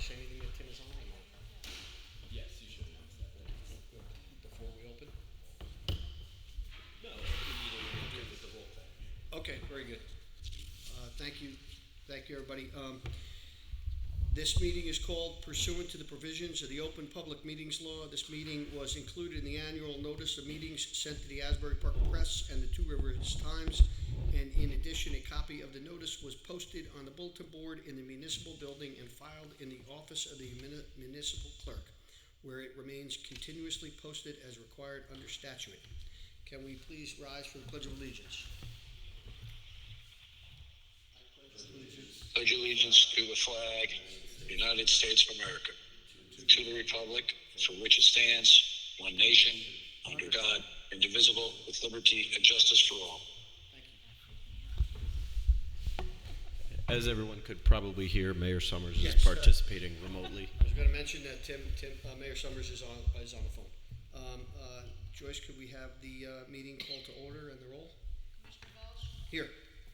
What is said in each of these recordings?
say anything that Tim is on or not? Yes, you should announce that. Good. Before we open? No, we need to do it with the roll call. Okay, very good. Thank you. Thank you, everybody. This meeting is called pursuant to the provisions of the Open Public Meetings Law. This meeting was included in the annual notice of meetings sent to the Asbury Park Press and the Two Rivers Times. And in addition, a copy of the notice was posted on the bulletin board in the municipal building and filed in the office of the municipal clerk, where it remains continuously posted as required under statute. Can we please rise for the Pledge of Allegiance? Pledge allegiance to the flag of the United States of America, to the republic for which it stands, one nation, under God, indivisible, with liberty and justice for all. As everyone could probably hear, Mayor Summers Yes, is participating remotely. I was going to mention that Mayor Summers is on the phone. Joyce, could we have the meeting called to order and the roll? Commissioner Welch? Here.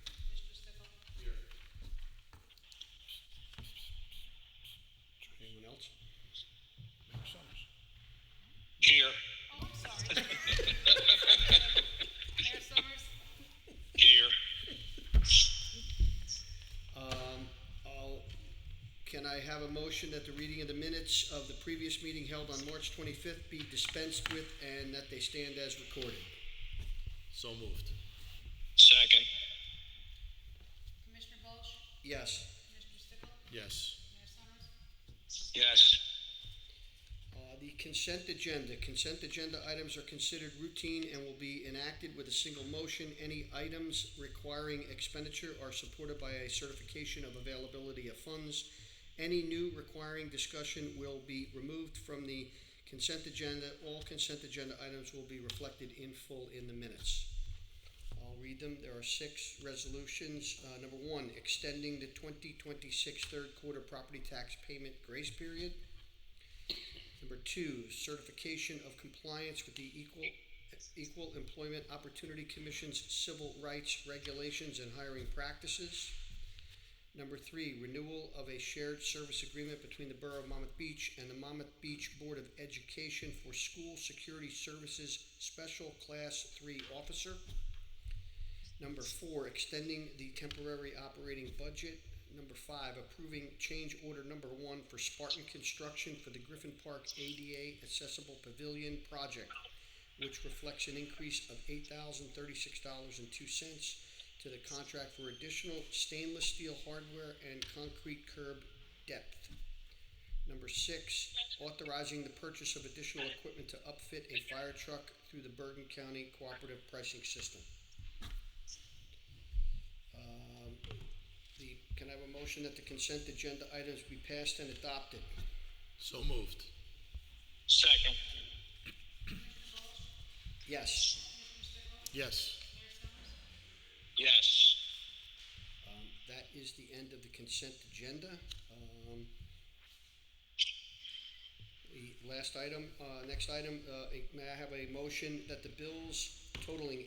Commissioner Stickle? Here. Anyone else? Mayor Summers. Here. Oh, I'm sorry. Mayor Summers? Here. Can I have a motion that the reading of the minutes of the previous meeting held on March 25th be dispensed with and that they stand as recorded? So moved. Second. Commissioner Welch? Yes. Commissioner Stickle? Yes. Mayor Summers? Yes. The consent agenda. Consent agenda items are considered routine and will be enacted with a single motion. Any items requiring expenditure are supported by a certification of availability of funds. Any new requiring discussion will be removed from the consent agenda. All consent agenda items will be reflected in full in the minutes. I'll read them. There are 6 resolutions. Number 1, extending the 2026 third quarter property tax payment grace period. Number 2, certification of compliance with the Equal Employment Opportunity Commission's civil rights regulations and hiring practices. Number 3, renewal of a shared service agreement between the Borough of Monmouth Beach and the Monmouth Beach Board of Education for School Security Services Special Class 3 Officer. Number 4, extending the temporary operating budget. Number 5, approving change order number 1 for Spartan Construction for the Griffin Park ADA Accessible Pavilion project, which reflects an increase of $8,036.02 to the contract for additional stainless steel hardware and concrete curb depth. Number 6, authorizing the purchase of additional equipment to upfit a fire truck through the Bergen County Cooperative Pricing System. Can I have a motion that the consent agenda items be passed and adopted? So moved. Second. Yes. Yes. Yes. That is the end of the consent agenda. The last item, next item, may I have a motion that the bills totaling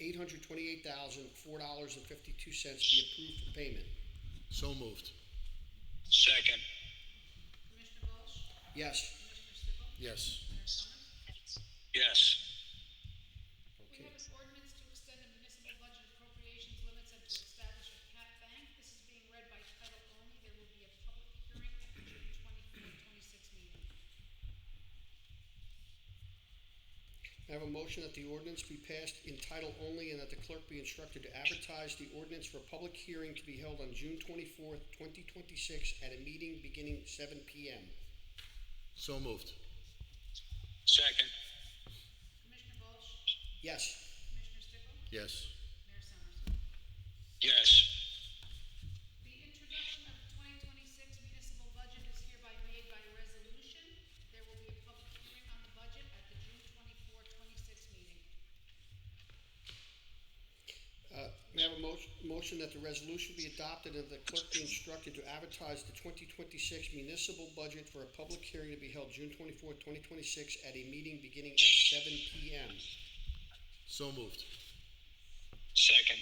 $828,004.52 be approved for payment? So moved. Second. Commissioner Welch? Yes. Commissioner Stickle? Yes. Mayor Summers? Yes. We have an ordinance to extend the municipal budget appropriations limits and to establish a cap bank. This is being read by title only. There will be a public hearing at the June 24th, 26th meeting. I have a motion that the ordinance be passed in title only and that the clerk be instructed to advertise the ordinance for a public hearing to be held on June 24th, 2026 at a meeting beginning 7 p.m. So moved. Second. Commissioner Welch? Yes. Commissioner Stickle? Yes. Mayor Summers? Yes. The introduction of the 2026 municipal budget is hereby made by resolution. There will be a public hearing on the budget at the June 24th, 26th meeting. May I have a motion that the resolution be adopted and the clerk be instructed to advertise the 2026 municipal budget for a public hearing to be held June 24th, 2026 at a meeting beginning at 7 p.m. So moved. Second.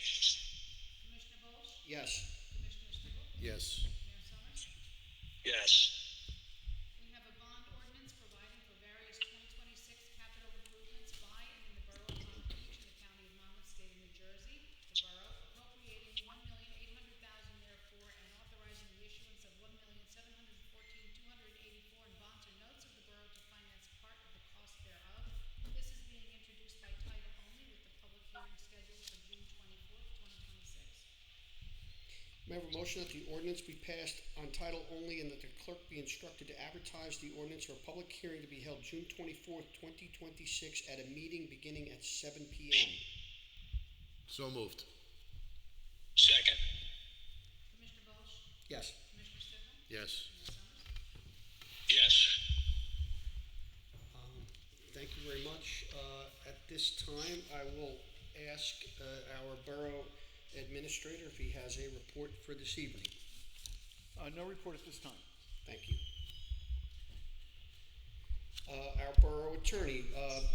Commissioner Welch? Yes. Commissioner Stickle? Yes. Mayor Summers? Yes. We have a bond ordinance providing for various 2026 capital improvements by and in the Borough of Monmouth Beach in the County of Monmouth, State of New Jersey. The Borough appropriating $1,800,000 therefore and authorizing the issuance of $1,714,284 in bonds or notes of the Borough to finance part of the cost thereof. This is being introduced by title only with the public hearing scheduled for June 24th, 2026. May I have a motion that the ordinance be passed on title only and that the clerk be instructed to advertise the ordinance for a public hearing to be held June 24th, 2026 at a meeting beginning at 7 p.m. So moved. Second. Commissioner Bosch? Yes. Commissioner Sippel? Yes. Mayor Summers? Yes. Thank you very much. At this time, I will ask our Borough Administrator if he has a report for this evening. No report at this time. Thank you. Our Borough Attorney,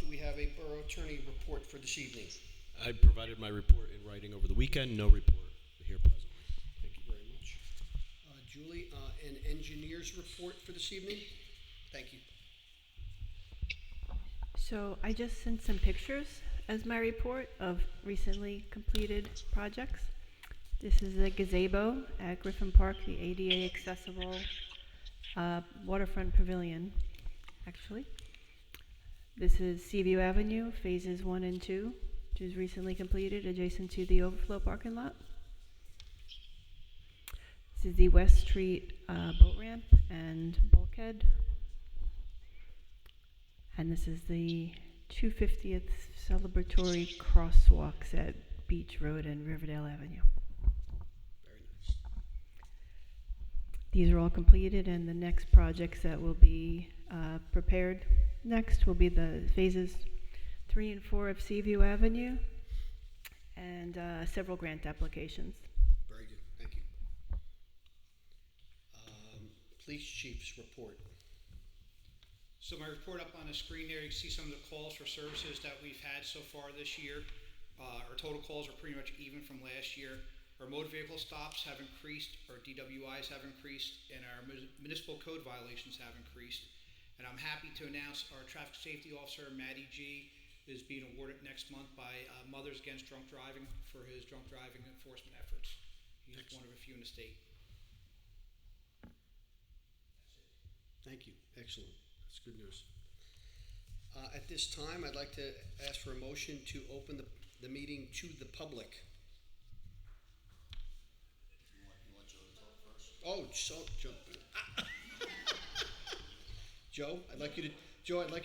do we have a Borough Attorney report for this evening? I provided my report in writing over the weekend. No report here presently. Thank you very much. Julie, an engineer's report for this evening? Thank you. So I just sent some pictures as my report of recently completed projects. This is the gazebo at Griffin Park, the ADA accessible waterfront pavilion, actually. This is Seaview Avenue, phases 1 and 2, which is recently completed, adjacent to the overflow parking lot. This is the West Street boat ramp and bulkhead. And this is the 250th celebratory crosswalks at Beach Road and Riverdale Avenue. Very nice. These are all completed, and the next projects that will be prepared next will be the phases 3 and 4 of Seaview Avenue and several grant applications. Very good. Thank you. Police Chief's report. So my report up on the screen there, you can see some of the calls for services that we've had so far this year. Our total calls are pretty much even from last year. Our motor vehicle stops have increased, our DWIs have increased, and our municipal code violations have increased. And I'm happy to announce our traffic safety officer, Matty G, is being awarded next month by Mothers Against Drunk Driving for his drunk driving enforcement efforts. He's one of a few in the state. Thank you. Excellent. That's good news. At this time, I'd like to ask for a motion to open the meeting to the public. You want Joe to talk first? Oh, so Joe. Joe, I'd like you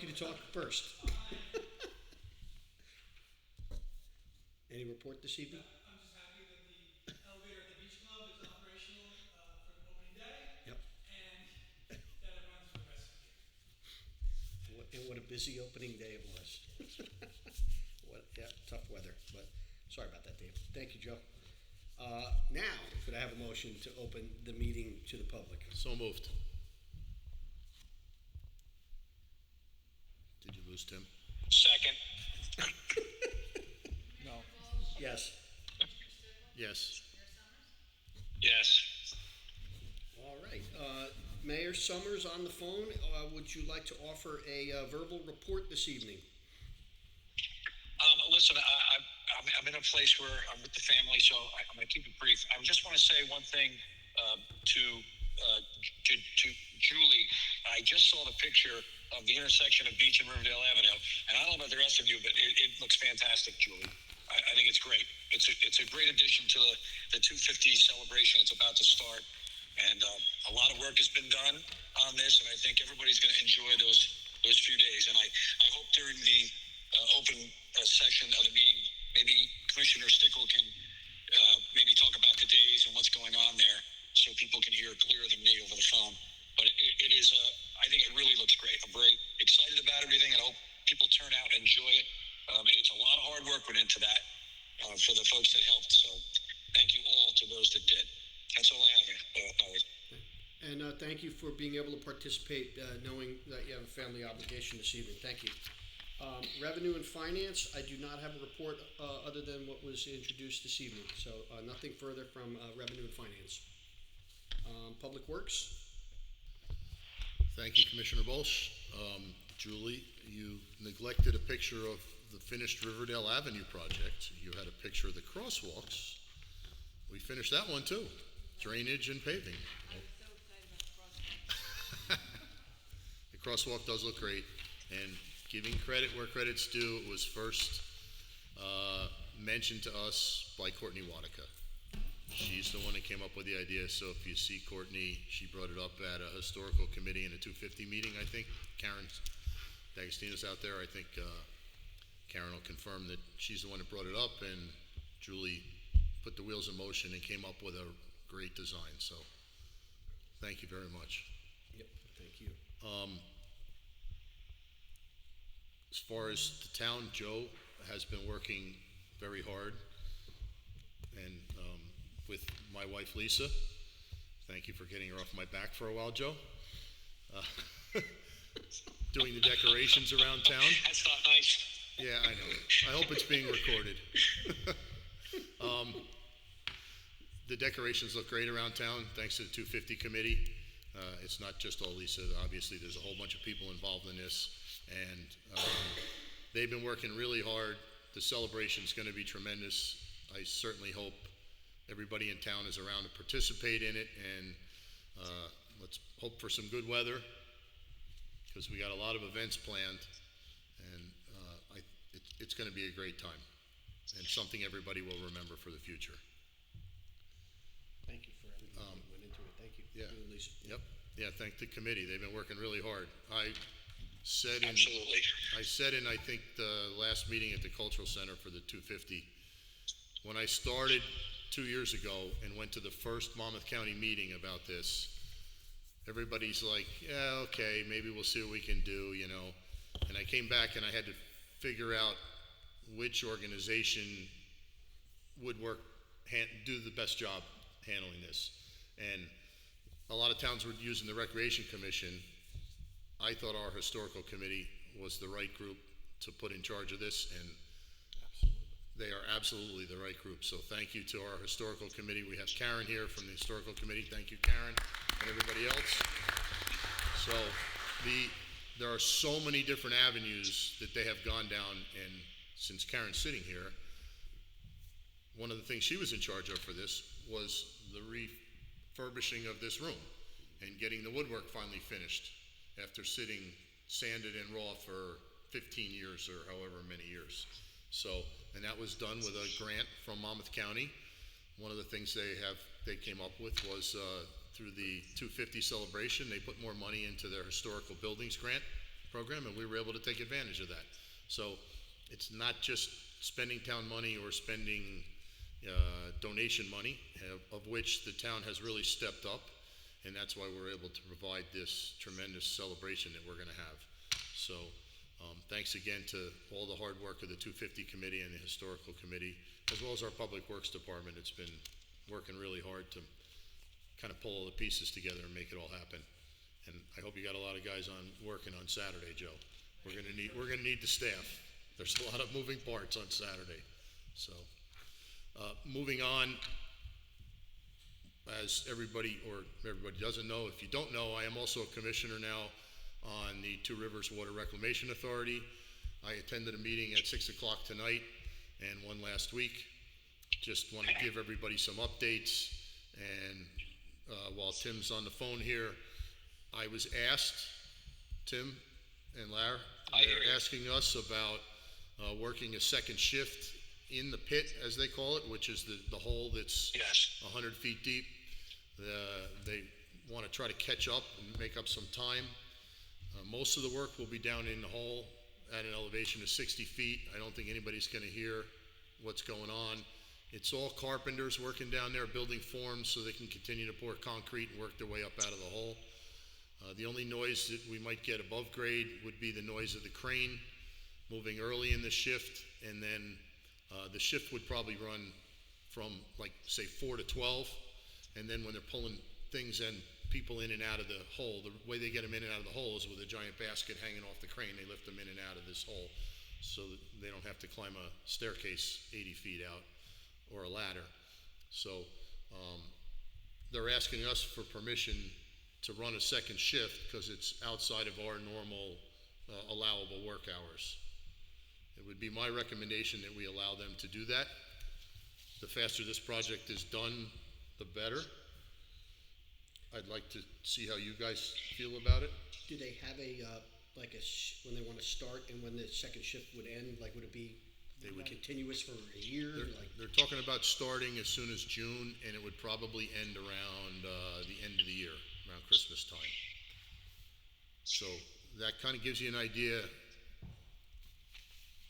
to talk first. Any report this evening? I'm just happy that the elevator at the beach club is operational for the opening day. Yep. And that it runs for the rest of the year. And what a busy opening day it was. Tough weather, but sorry about that, Dave. Thank you, Joe. Now, could I have a motion to open the meeting to the public? So moved. Did you lose Tim? Second. No. Yes. Yes. Yes. All right. Mayor Summers on the phone. Would you like to offer a verbal report this evening? Listen, I'm in a place where I'm with the family, so I'm going to keep it brief. I just want to say one thing to Julie. I just saw the picture of the intersection of Beach and Riverdale Avenue, and I don't know about the rest of you, but it looks fantastic, Julie. I think it's great. It's a great addition to the 250 celebration that's about to start, and a lot of work has been done on this, and I think everybody's going to enjoy those few days. And I hope during the open session of the meeting, maybe Commissioner Stickle can maybe talk about the days and what's going on there, so people can hear clearer than me over the phone. But it is, I think it really looks great. I'm very excited about everything, and I hope people turn out and enjoy it. It's a lot of hard work went into that for the folks that helped. So thank you all to those that did. That's all I have, Howard. And thank you for being able to participate, knowing that you have a family obligation this evening. Thank you. Revenue and Finance, I do not have a report other than what was introduced this evening. So nothing further from Revenue and Finance. Public Works? Thank you, Commissioner Bolsh. Julie, you neglected a picture of the finished Riverdale Avenue project. You had a picture of the crosswalks. We finished that one too. Drainage and paving. I was so excited about the crosswalk. The crosswalk does look great, and giving credit where credit's due, it was first mentioned to us by Courtney Wadika. She's the one that came up with the idea, so if you see Courtney, she brought it up at a historical committee in a 250 meeting, I think. Karen D'Agostino's out there. I think Karen will confirm that she's the one that brought it up, and Julie put the wheels in motion and came up with a great design, so thank you very much. Yep, thank you. As far as the town, Joe has been working very hard, and with my wife Lisa. Thank you for getting her off my back for a while, Joe. Doing the decorations around town. That's not nice. Yeah, I know. I hope it's being recorded. The decorations look great around town, thanks to the 250 committee. It's not just all Lisa. Obviously, there's a whole bunch of people involved in this, and they've been working really hard. The celebration's going to be tremendous. I certainly hope everybody in town is around to participate in it, and let's hope for some good weather, because we got a lot of events planned, and it's going to be a great time, and something everybody will remember for the future. Thank you for everything that went into it. Thank you. Yeah. You and Lisa. Yep. Yeah, thank the committee. They've been working really hard. I said Absolutely. in, I think, the last meeting at the Cultural Center for the 250, when I started 2 years ago and went to the first Monmouth County meeting about this, everybody's like, yeah, okay, maybe we'll see what we can do, you know. And I came back and I had to figure out which organization would do the best job handling this. And a lot of towns were using the Recreation Commission. I thought our historical committee was the right group to put in charge of this, and they are absolutely the right group. So thank you to our historical committee. We have Karen here from the historical committee. Thank you, Karen, and everybody else. So there are so many different avenues that they have gone down, and since Karen's sitting here, one of the things she was in charge of for this was the refurbishing of this room and getting the woodwork finally finished after sitting sanded and raw for 15 years or however many years. So, and that was done with a grant from Monmouth County. One of the things they came up with was through the 250 celebration, they put more money into their historical buildings grant program, and we were able to take advantage of that. So it's not just spending town money or spending donation money, of which the town has really stepped up, and that's why we're able to provide this tremendous celebration that we're going to have. So thanks again to all the hard work of the 250 committee and the historical committee, as well as our public works department. It's been working really hard to kind of pull all the pieces together and make it all happen. And I hope you got a lot of guys working on Saturday, Joe. We're going to need the staff. There's a lot of moving parts on Saturday. So moving on, as everybody doesn't know, if you don't know, I am also a commissioner now on the Two Rivers Water Reclamation Authority. I attended a meeting at 6 o'clock tonight and one last week. Just want to give everybody some updates. And while Tim's on the phone here, I was asked, Tim and Lara, they're asking us about working a second shift in the pit, as they call it, which is the hole that's 100 feet deep. They want to try to catch up and make up some time. Most of the work will be down in the hole at an elevation of 60 feet. I don't think anybody's going to hear what's going on. It's all carpenters working down there, building forms so they can continue to pour concrete and work their way up out of the hole. The only noise that we might get above grade would be the noise of the crane moving early in the shift, and then the shift would probably run from, like, say 4 to 12, and then when they're pulling things and people in and out of the hole, the way they get them in and out of the hole is with a giant basket hanging off the crane. They lift them in and out of this hole so that they don't have to climb a staircase 80 feet out or a ladder. So they're asking us for permission to run a second shift because it's outside of our normal allowable work hours. It would be my recommendation that we allow them to do that. The faster this project is done, the better. I'd like to see how you guys feel about it. Do they have when they want to start and when the second shift would end? Like, would it be continuous for a year? They're talking about starting as soon as June, and it would probably end around the end of the year, around Christmas time. So that kind of gives you an idea.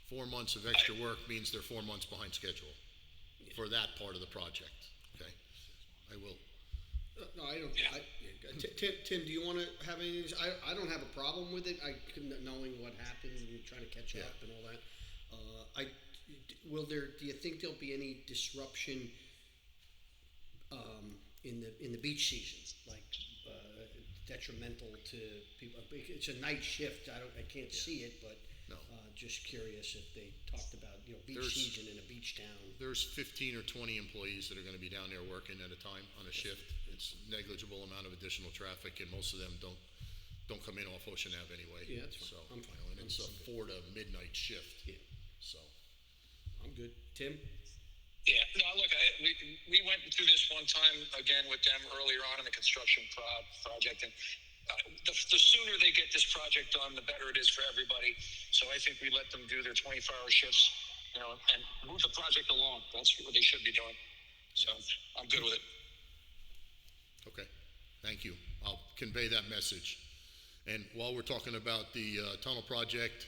4 months of extra work means they're 4 months behind schedule for that part of the project. Okay, I will. No, I don't. Tim, do you want to have any? I don't have a problem with it. Knowing what happened and trying to catch up and all that. Do you think there'll be any disruption in the beach season, like detrimental to people? It's a night shift. I can't see it, but No. Just curious if they talked about beach season in a beach town. There's 15 or 20 employees that are going to be down there working at a time on a shift. It's negligible amount of additional traffic, and most of them don't come in off Ocean Ave anyway. Yeah, that's fine. So, I'm fine. and it's a 4 to midnight shift. Yeah. So, I'm good. Tim? Yeah, no, look, we went through this one time again with them earlier on in the construction project, and the sooner they get this project done, the better it is for everybody. So I think we let them do their 24-hour shifts, and move the project along. That's what they should be doing. So I'm good with it. okay, thank you. I'll convey that message. And while we're talking about the tunnel project,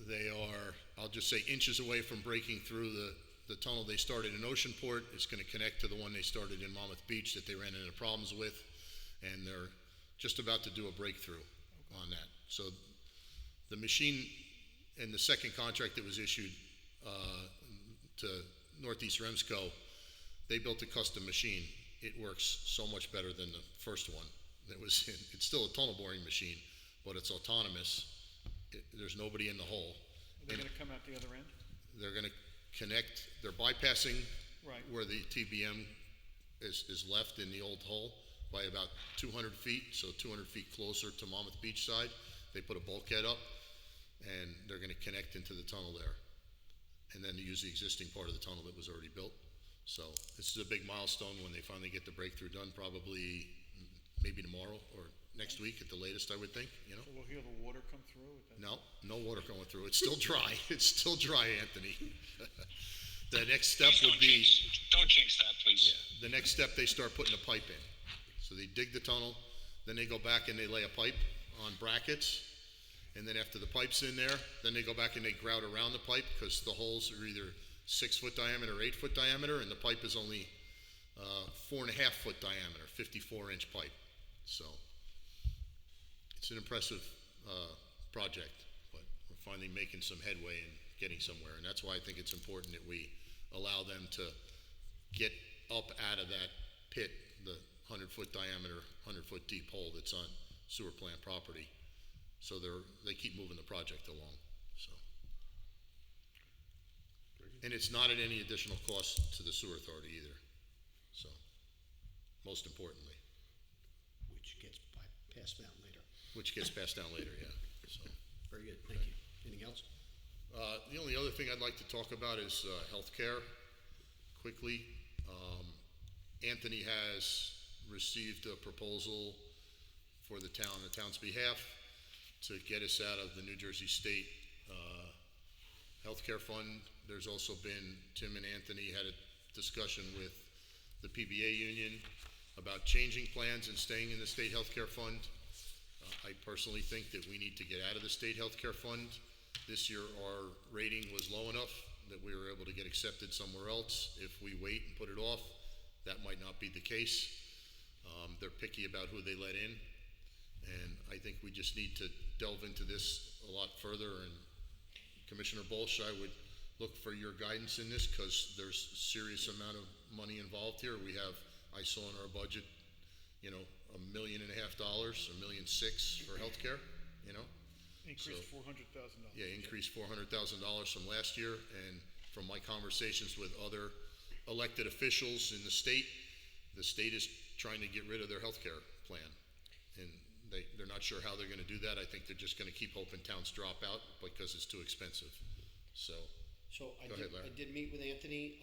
they are, I'll just say, inches away from breaking through the tunnel they started in Oceanport. It's going to connect to the one they started in Monmouth Beach that they ran into problems with, and they're just about to do a breakthrough on that. So the machine and the second contract that was issued to Northeast Remsco, they built a custom machine. It works so much better than the first one that was in. It's still a tunnel boring machine, but it's autonomous. There's nobody in the hole. Are they going to come out the other end? They're going to connect, they're bypassing Right. where the TBM is left in the old hole by about 200 feet, so 200 feet closer to Monmouth Beach side. They put a bulkhead up, and they're going to connect into the tunnel there, and then use the existing part of the tunnel that was already built. So this is a big milestone when they finally get the breakthrough done, probably maybe tomorrow or next week at the latest, I would think, So we'll hear the water come through? No water going through. It's still dry. It's still dry, Anthony. The next step would be... Don't jinx that, please. Yeah, the next step, they start putting a pipe in. So they dig the tunnel, then they go back and they lay a pipe on brackets, and then after the pipe's in there, then they go back and they grout around the pipe because the holes are either 6-foot diameter or 8-foot diameter, and the pipe is only 4.5-foot diameter, 54-inch pipe. So it's an impressive project, but we're finally making some headway and getting somewhere, and that's why I think it's important that we allow them to get up out of that pit, the 100-foot diameter, 100-foot deep hole that's on sewer plant property. So they keep moving the project along. So, and it's not at any additional cost to the sewer authority either. So, most importantly, Which gets passed down later. Yeah. So, Very good. Thank you. Anything else? the only other thing I'd like to talk about is healthcare. Quickly, Anthony has received a proposal for the town's behalf to get us out of the New Jersey State Healthcare Fund. There's also been, Tim and Anthony had a discussion with the PBA union about changing plans and staying in the State Healthcare Fund. I personally think that we need to get out of the State Healthcare Fund. This year, our rating was low enough that we were able to get accepted somewhere else. If we wait and put it off, that might not be the case. They're picky about who they let in, and I think we just need to delve into this a lot further. And Commissioner Bolsh, I would look for your guidance in this because there's a serious amount of money involved here. We have, I saw in our budget, $1.5 million, $1.6 million for healthcare, Increased $400,000. Yeah, increased $400,000 from last year, and from my conversations with other elected officials in the state is trying to get rid of their healthcare plan. and they're not sure how they're gonna do that. I think they're just gonna keep hoping towns drop out because it's too expensive, so. So I Go did, ahead, Larry. I did meet with Anthony,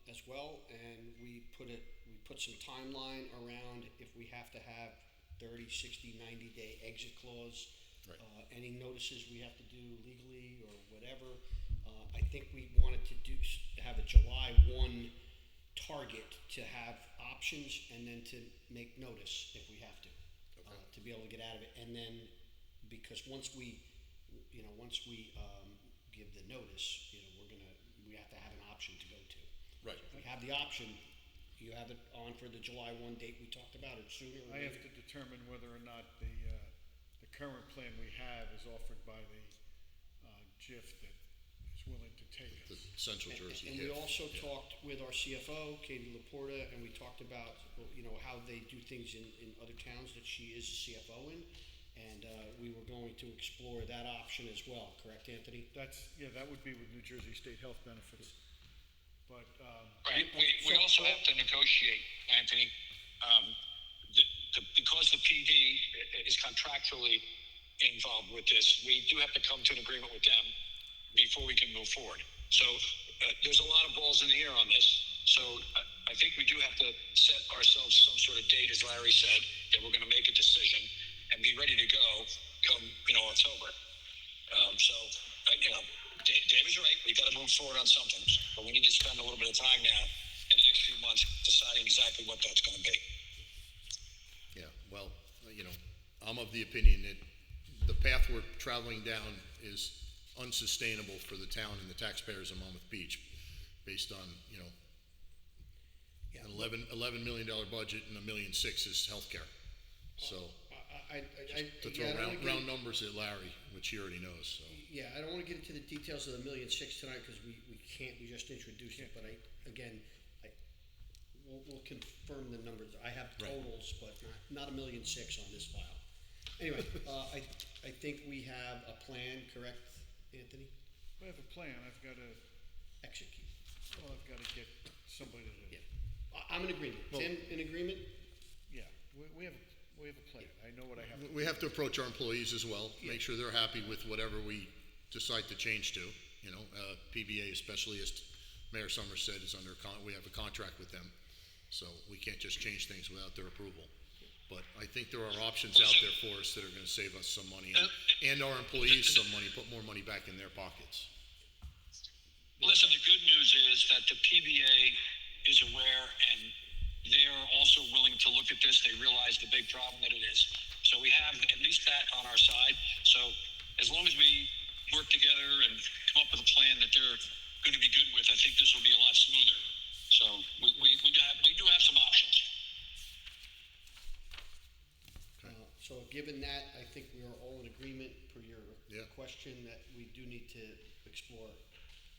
as well, and we put some timeline around if we have to have 30, 60, 90-day exit clause. Right. Any notices we have to do legally or whatever. I think we wanted to have a July 1 target to have options and then to make notice if we have to. To be able to get out of it. And then, because once we give the notice, we have to have an option to go to. Right. If we have the option, you have it on for the July 1 date we talked about, or sooner or I have later. to determine whether or not the current plan we have is offered by the JIF that is willing to take The us. Central Jersey. And we HIF, also yeah. talked with our CFO, Katie Laporta, and we talked about, how they do things in other towns that she is a CFO in. And we were going to explore that option as well, correct, Anthony? That would be with New Jersey State Health Benefits. But, Right, we also have to negotiate, Anthony, because the PD is contractually involved with this, we do have to come to an agreement with them before we can move forward. So there's a lot of balls in the air on this. So I think we do have to set ourselves some sort of date, as Larry said, that we're going to make a decision and be ready to go come, October. David's right. We got to move forward on something, but we need to spend a little bit of time now in the next few months deciding exactly what that's going to be. Yeah, well, I'm of the opinion that the path we're traveling down is unsustainable for the town and the taxpayers of Monmouth Beach, based on, Yeah. an $11 million budget and $1.6 million is healthcare. So, to throw round numbers at Larry, which he already knows, so. Yeah, I don't want to get into the details of the $1.6 million tonight because we can't, we just introduced it, but we'll confirm the numbers. I have Right. totals, but not $1.6 million on this file. Anyway, I think we have a plan, correct, Anthony? I have a plan. I've got to Execute. get somebody to, Yeah. I'm in agreement. Well- Tim, in agreement? yeah, we have a plan. I know what I have to do. We have to approach our employees as well, Yeah. make sure they're happy with whatever we decide to change to, PBA especially, as Mayor Summers said, is we have a contract with them, so we can't just change things without their approval. But I think there are options out there for us that are gonna save us some money and our employees some money, put more money back in their pockets. Listen, the good news is that the PBA is aware and they're also willing to look at this. They realize the big problem that it is. So we have at least that on our side. So as long as we work together and come up with a plan that they're going to be good with, I think this will be a lot smoother. So we do have some options. So given that, I think we are all in agreement per your Yeah. question that we do need to explore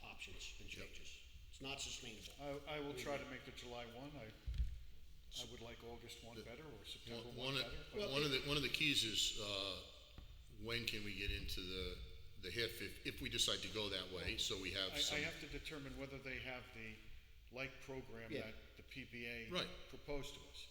options and changes. It's not sustainable. I will try to make the July 1. I would like August 1 better or September 1 better. but- One of the keys is, when can we get into the HIF if we decide to go that way, so we have some. I have to determine whether they have the like program Yeah. that the PBA Right. proposed to us.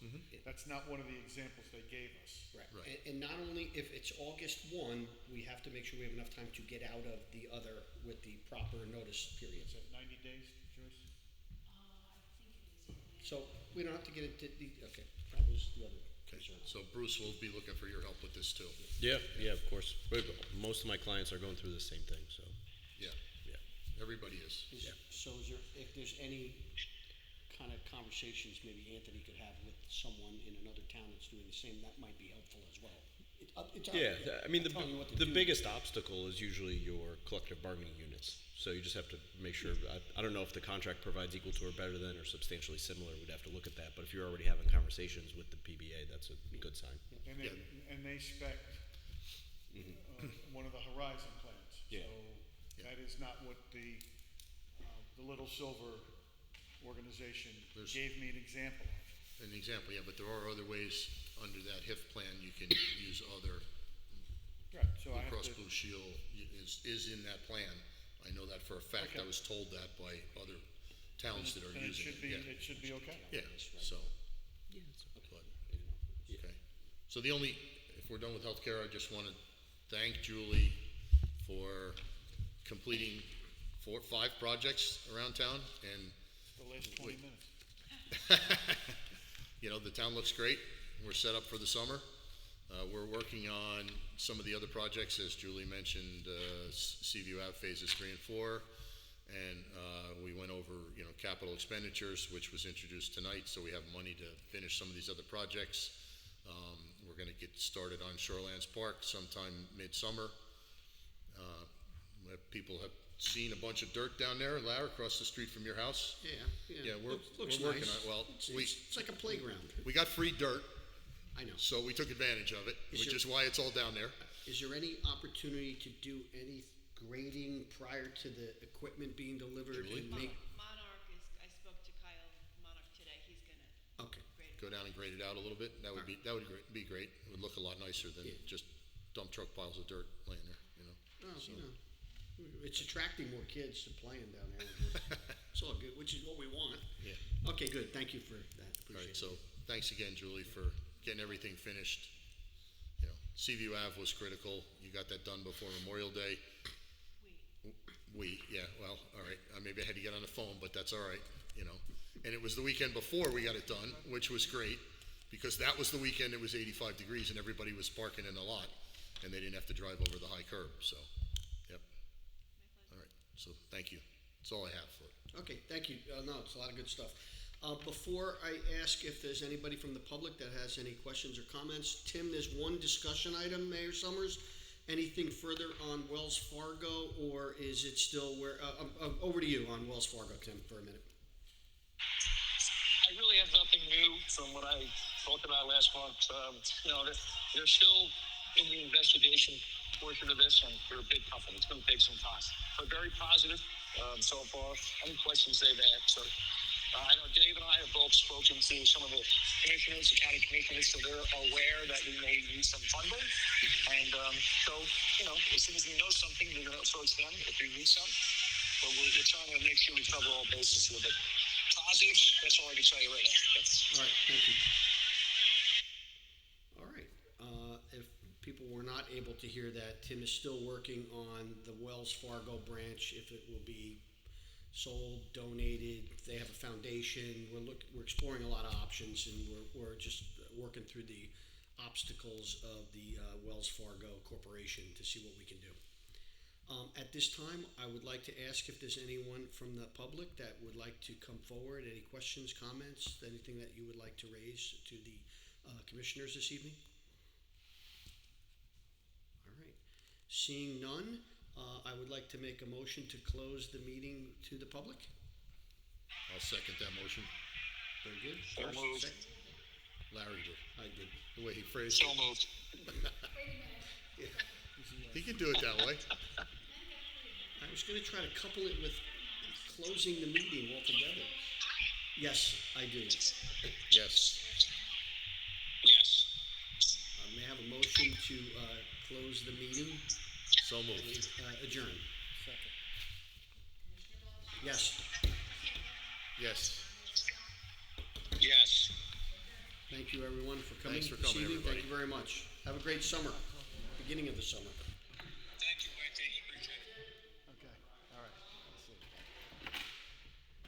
That's not one of the examples they gave us. Right. And not only if it's August 1, we have to make sure we have enough time to get out of the other with the proper notice period. Is that 90 days, Joyce? So we don't have to get into okay, that was the other Okay, concern. so Bruce will be looking for your help with this too. Yeah, of course. Most of my clients are going through the same thing, so. Yeah, Yeah. everybody is. So if there's any kind of conversations maybe Anthony could have with someone in another town that's doing the same, that might be helpful as well. Yeah, I mean, I'm telling you what to the do. biggest obstacle is usually your collective bargaining units. So you just have to make sure, I don't know if the contract provides equal to or better than or substantially similar, we'd have to look at that. But if you're already having conversations with the PBA, that's a good sign. And they spec one of the Horizon plans. Yeah. So that is not what the Little Silver organization gave me an example of. An example, yeah, but there are other ways under that HIF plan, you can use other. Right, so I Blue have Cross to. Blue Shield is in that plan. I know that for a fact. I Okay. was told that by other towns that are And it using should be, it. it should be okay. Yeah, so, Yeah, it's but, okay. So the only we're done with healthcare, I just want to thank Julie for completing 5 projects around town, and The last 20 minutes. you know, the town looks great. We're set up for the summer. We're working on some of the other projects, as Julie mentioned, Seaview Ave phases 3 and 4, and we went over, you know, capital expenditures, which was introduced tonight, so we have money to finish some of these other projects. We're going to get started on Shorelands Park sometime midsummer. People have seen a bunch of dirt down there, Larry, across the street from your house. Yeah, We're looks working nice. on it. Well, It's like a playground. we got free dirt, I know. so we took advantage of it, Is which there- is why it's all down there. Is there any opportunity to do any grading prior to the equipment being delivered? Julie? And make, Monarch is, I spoke to Kyle Monarch today, he's gonna okay, grade it. Go down and grade it out a little bit. That would be great. It would look a lot nicer than Yeah. just dump truck piles of dirt laying there, you know. well, So- you know, it's attracting more kids to playing down there. It's all good, which is what we want. Yeah. Okay, good, thank you for that, All appreciate right, it. so thanks again, Julie, for getting everything finished. You know, Seaview Ave was critical. You got that done before Memorial Day. Yeah, well, all right. Maybe I had to get on the phone, but that's all right, you know. And it was the weekend before we got it done, which was great, because that was the weekend it was 85 degrees and everybody was parking in the lot, and they didn't have to drive over the high curb, so, yep. All right, so thank you. That's all I have for it. Okay, thank you. No, it's a lot of good stuff. Before I ask if there's anybody from the public that has any questions or comments, Tim, there's one discussion item, Mayor Summers. Anything further on Wells Fargo, or is it still where, over to you on Wells Fargo, Tim, for a minute. I really have nothing new from what I talked about last month. You know, they're still in the investigation portion of this, and they're a big company. It's going to take some time, but very positive so far. Any questions they've answered. I know Dave and I have both spoken to some of the commissioners, the county commissioners, so they're aware that we may need some funding. And so, you know, as soon as we know something, we're going to approach them if we need some. But we're trying to make sure we cover all bases with it. Positive, that's all I can tell you right now. All right, thank you. All right, if people were not able to hear that, Tim is still working on the Wells Fargo branch, if it will be sold, donated, if they have a foundation. We're exploring a lot of options, and we're just working through the obstacles of the Wells Fargo Corporation to see what we can do. At this time, I would like to ask if there's anyone from the public that would like to come forward. Any questions, comments, anything that you would like to raise to the commissioners this evening? All right. Seeing none, I would like to make a motion to close the meeting to the public. I'll second that motion. Very good. So First, moved. second. Larry did, I did. the way he phrased So it. moved. He can do it that way. I was going to try to couple it with closing the meeting altogether. Yes, I do. Yes. Yes. May I have a motion to close the meeting? So moved. Adjourn. Second. Yes. Yes. Yes. Thank you, everyone, for coming Thanks for this coming, evening. everybody. Thank you very much. Have a great summer, beginning of the summer.